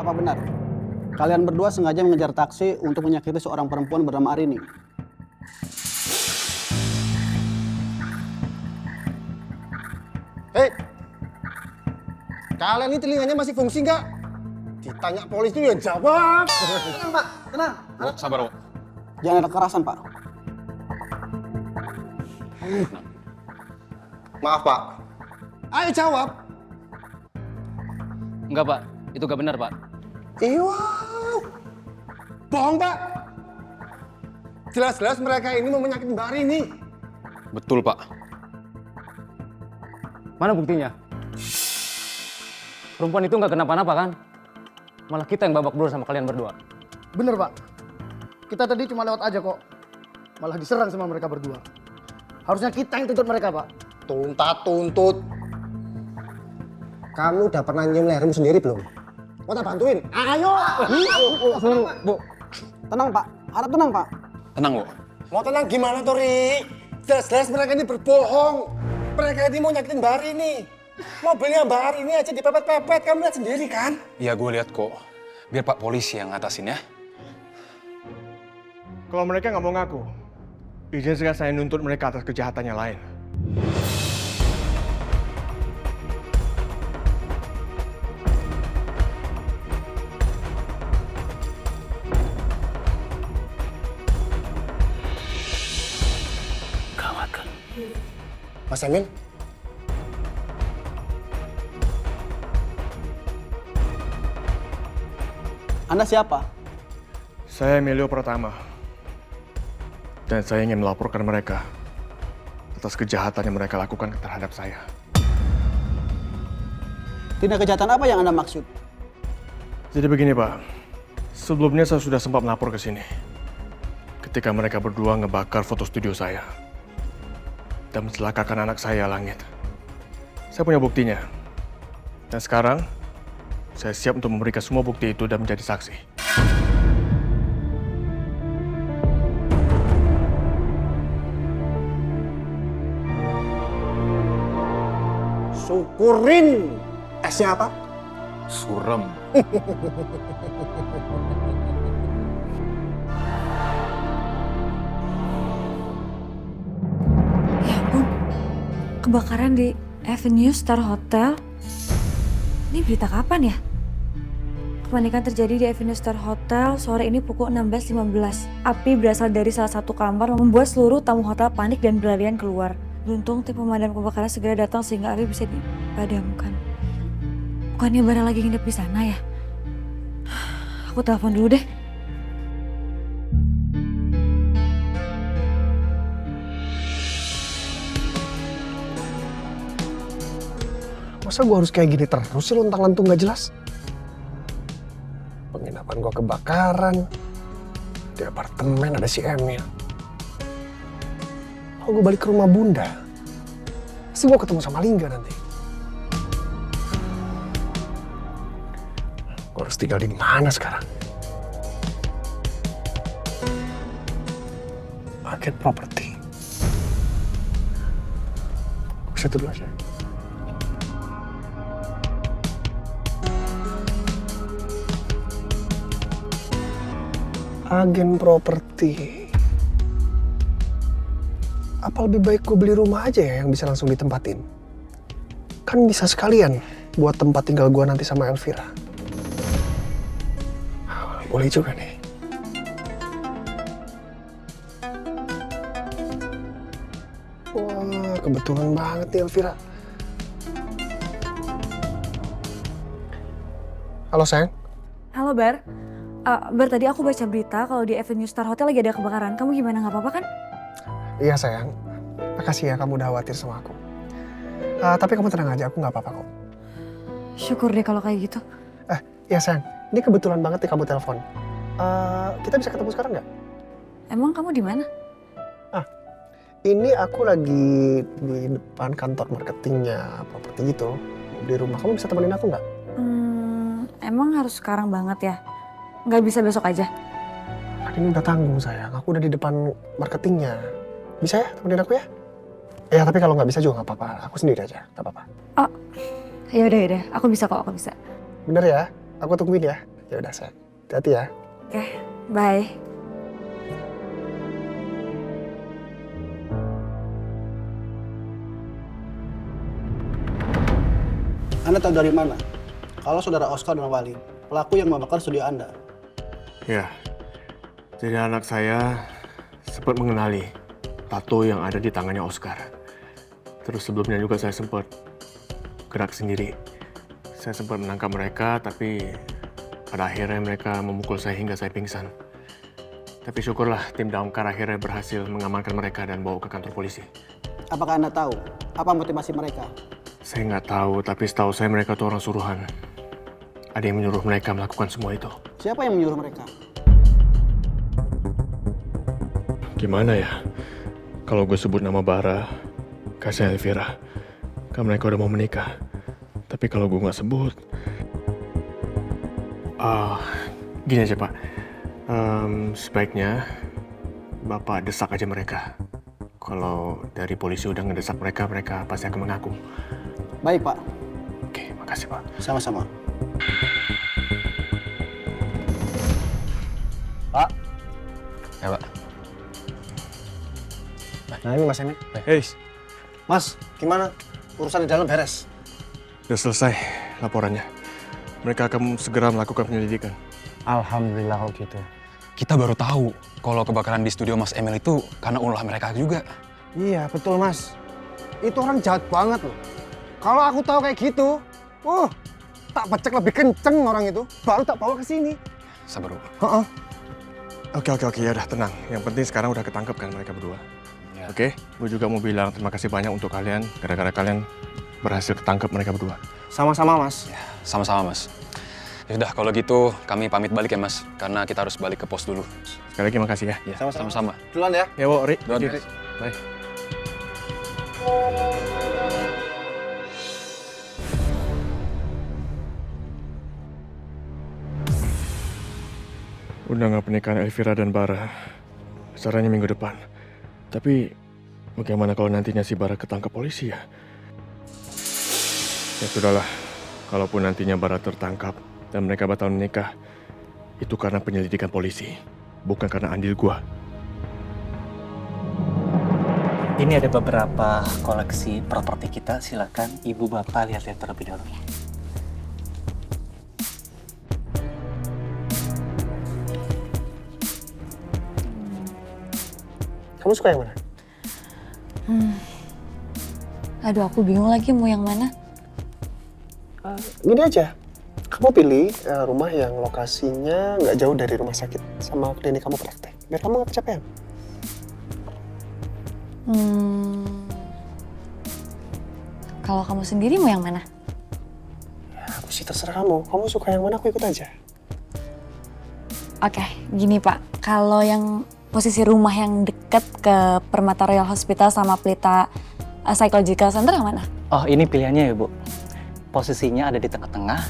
Apa benar? Kalian berdua sengaja mengejar taksi untuk menyakiti seorang perempuan bernama Arini. Hei, kalian ini telinganya masih fungsi nggak? Ditanya polisi itu ya jawab. Tenang Pak, tenang. Sabar, Pak. Jangan ada kekerasan Pak. Maaf Pak. Ayo jawab. Enggak, Pak. Itu gak benar, Pak. Wow. Bohong Pak. Jelas-jelas mereka ini mau menyakiti Mbak Arini. Betul, Pak. Mana buktinya? Perempuan itu nggak kenapa-napa kan? Malah kita yang babak belur sama kalian berdua. Bener Pak, kita tadi cuma lewat aja kok. Malah diserang sama mereka berdua. Harusnya kita yang tuntut mereka Pak. Tuntut. Kamu udah pernah nyium lehermu sendiri belum? Mau tak bantuin? Ayo! Bu, tenang Pak. Harap tenang Pak. Tenang, Bu. Mau tenang gimana Tori? Jelas-jelas mereka ini berbohong. Mereka ini mau nyakitin Mbak Arini. Mobilnya Mbak Arini aja dipepet-pepet, kamu lihat sendiri kan? Iya, gue lihat kok. Biar Pak Polisi yang ngatasin ya. Kalau mereka nggak mau ngaku, izinkan saya nuntut mereka atas kejahatannya lain. Gawat kan? Mas Emil? Anda siapa? Saya Emilio Pratama. Dan saya ingin melaporkan mereka atas kejahatan yang mereka lakukan terhadap saya. Tindak kejahatan apa yang Anda maksud? Jadi begini Pak, sebelumnya saya sudah sempat melapor ke sini. Ketika mereka berdua ngebakar foto studio saya. Dan mencelakakan anak saya, Langit. Saya punya buktinya. Dan sekarang, saya siap untuk memberikan semua bukti itu dan menjadi saksi. Syukurin. Esnya apa? Surem. Ya ampun, kebakaran di Avenue Star Hotel. Ini berita kapan ya? Kepanikan terjadi di Avenue Star Hotel sore ini pukul 16.15. Api berasal dari salah satu kamar membuat seluruh tamu hotel panik dan berlarian keluar. Beruntung tim pemadam kebakaran segera datang sehingga api bisa dipadamkan. Bukannya Bara lagi nginep di sana ya? Aku telepon dulu deh. Masa gue harus kayak gini terus sih lontang-lantung gak jelas? Penginapan gue kebakaran. Di apartemen ada si Emil. Kalau gue balik ke rumah Bunda, pasti gue ketemu sama Lingga nanti. Gue harus tinggal di mana sekarang? Agen properti. Gue situ dulu aja. Agen properti. Apa lebih baik gue beli rumah aja ya yang bisa langsung ditempatin? Kan bisa sekalian buat tempat tinggal gue nanti sama Elvira. Boleh juga nih. Wah, kebetulan banget nih Elvira. Halo sayang. Halo Bar. Bar, tadi aku baca berita kalau di Avenue Star Hotel lagi ada kebakaran. Kamu gimana, nggak apa-apa kan? Iya sayang. Makasih ya kamu udah khawatir sama aku. Tapi kamu tenang aja, aku nggak apa-apa kok. Syukur deh kalau kayak gitu. Iya sayang. Ini kebetulan banget nih kamu telepon. Kita bisa ketemu sekarang nggak? Emang kamu di mana? Ini aku lagi di depan kantor marketingnya properti gitu. Di rumah. Kamu bisa temenin aku nggak? Emang harus sekarang banget ya? Nggak bisa besok aja? Ini udah tanggung sayang. Aku udah di depan marketingnya. Bisa ya temenin aku ya? Ya tapi kalau nggak bisa juga nggak apa-apa. Aku sendiri aja, nggak apa-apa. Oh, ya udah. Aku bisa kok, aku bisa. Bener ya? Aku tungguin ya. Ya udah, sayang. Hati-hati ya. Oke, bye. Anda tahu dari mana? Kalau saudara Oscar dan Wali, pelaku yang membakar studio Anda. Ya, jadi anak saya sempat mengenali tato yang ada di tangannya Oscar. Terus sebelumnya juga saya sempat gerak sendiri. Saya sempat menangkap mereka, tapi pada akhirnya mereka memukul saya hingga saya pingsan. Tapi syukurlah tim damkar akhirnya berhasil mengamankan mereka dan bawa ke kantor polisi. Apakah Anda tahu apa motivasi mereka? Saya nggak tahu, tapi setahu saya mereka tuh orang suruhan. Ada yang menyuruh mereka melakukan semua itu. Siapa yang menyuruh mereka? Gimana ya? Kalau gue sebut nama Bara, kasih Elvira, kan mereka udah mau menikah. Tapi kalau gue nggak sebut, gini aja Pak, sebaiknya Bapak desak aja mereka. Kalau dari polisi udah ngedesak mereka, mereka pasti akan mengaku. Baik, Pak. Oke, makasih Pak. Sama-sama. Pak. Ya, Pak. Nah ini Mas Emek. Hei, Mas, gimana? Urusan di dalam beres? udah selesai laporannya. Mereka akan segera melakukan penyelidikan. Alhamdulillah kalau gitu. Kita baru tahu kalau kebakaran di studio Mas Emil itu karena ulah mereka juga. Iya, betul Mas. Itu orang jahat banget loh. Kalau aku tahu kayak gitu, tak pecek lebih kenceng orang itu, baru tak bawa ke sini. Sabar, Bu. Heeh. Oke, ya udah tenang. Yang penting sekarang udah ketangkep kan mereka berdua. Ya. Oke, gue juga mau bilang terima kasih banyak untuk kalian. Gara-gara kalian berhasil ketangkep mereka berdua. Sama-sama Mas. Ya, sama-sama, Mas. Ya udah, kalau gitu kami pamit balik ya, Mas. Karena kita harus balik ke pos dulu. Sekali lagi makasih ya. Ya, sama-sama. Duluan ya. Ya, Wo, Ri. Duluan, Ri. Mas. Bye. Undangan pernikahan Elvira dan Bara. Acaranya minggu depan. Tapi bagaimana kalau nantinya si Bara ketangkap polisi ya? Ya sudahlah. Kalaupun nantinya Bara tertangkap dan mereka batal menikah, itu karena penyelidikan polisi, bukan karena andil gua. Ini ada beberapa koleksi properti kita, silakan ibu bapak lihat-lihat terlebih dahulu. Kamu suka yang mana? Aduh, aku bingung lagi mau yang mana. Gini aja, kamu pilih rumah yang lokasinya nggak jauh dari rumah sakit sama klinik kamu praktek. Biar kamu nggak kecapean. Kalau kamu sendiri mau yang mana? Ya, aku sih terserah kamu. Kamu suka yang mana aku ikut aja. Oke, gini Pak. Kalau yang posisi rumah yang deket ke Permata Royal Hospital sama Pelita Psychological Center yang mana? Oh, ini pilihannya ya, Bu. Posisinya ada di tengah-tengah,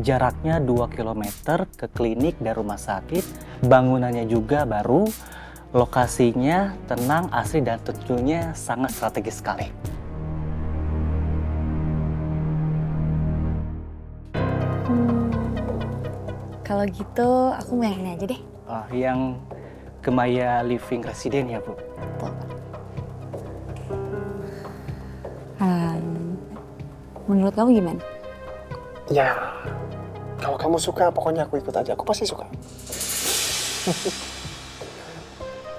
jaraknya 2 km ke klinik dan rumah sakit, bangunannya juga baru, lokasinya tenang, asri, dan tentunya sangat strategis sekali. Kalau gitu, aku mau yang ini aja deh. Oh, yang Kemaya Living Resident ya, Bu? Menurut kamu gimana? Ya, kalau kamu suka, pokoknya aku ikut aja. Aku pasti suka.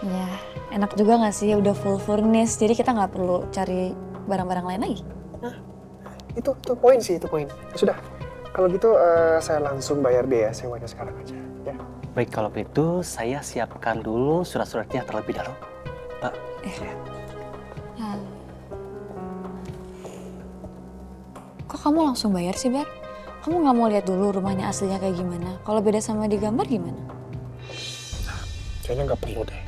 Ya, enak juga nggak sih udah full furnished, jadi kita nggak perlu cari barang-barang lain lagi. Nah, itu poin sih, itu poin. Ya sudah, kalau gitu saya langsung bayar biaya sewanya sekarang aja. Ya. Baik, kalau begitu saya siapkan dulu surat-suratnya terlebih dahulu. Pak. Kok kamu langsung bayar sih, Bar? Kamu nggak mau lihat dulu rumahnya aslinya kayak gimana? Kalau beda sama di gambar gimana? Kayaknya nggak perlu deh.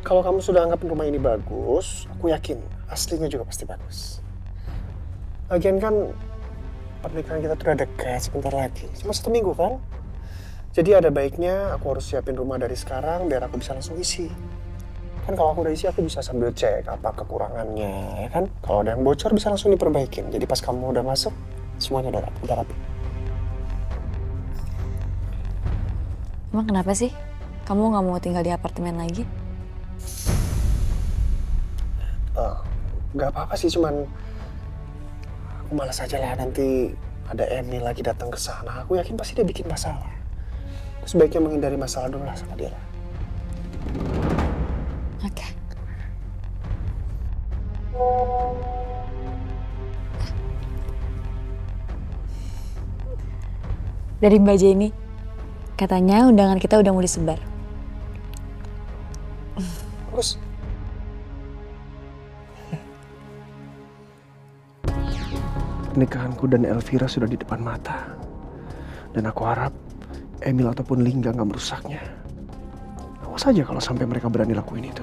Kalau kamu sudah anggap rumah ini bagus, aku yakin aslinya juga pasti bagus. Lagian kan pernikahan kita tuh udah dekat sebentar lagi. Cuma 1 minggu kan? Jadi ada baiknya aku harus siapin rumah dari sekarang biar aku bisa langsung isi. Kan kalau aku udah isi aku bisa sambil cek apa kekurangannya, ya kan? Kalau ada yang bocor bisa langsung diperbaikin. Jadi pas kamu udah masuk, semuanya udah rapi. Emang kenapa sih? Kamu nggak mau tinggal di apartemen lagi? Nggak apa-apa sih, cuman aku malas aja lah nanti ada Emil lagi datang ke sana. Aku yakin pasti dia bikin masalah. Aku sebaiknya menghindari masalah dulu lah sama dia lah. Oke. Dari Mbak Jenny, katanya undangan kita udah mau disebar. Terus pernikahanku dan Elvira sudah di depan mata. Dan aku harap Emil ataupun Lingga nggak merusaknya. Awas aja kalau sampai mereka berani lakuin itu.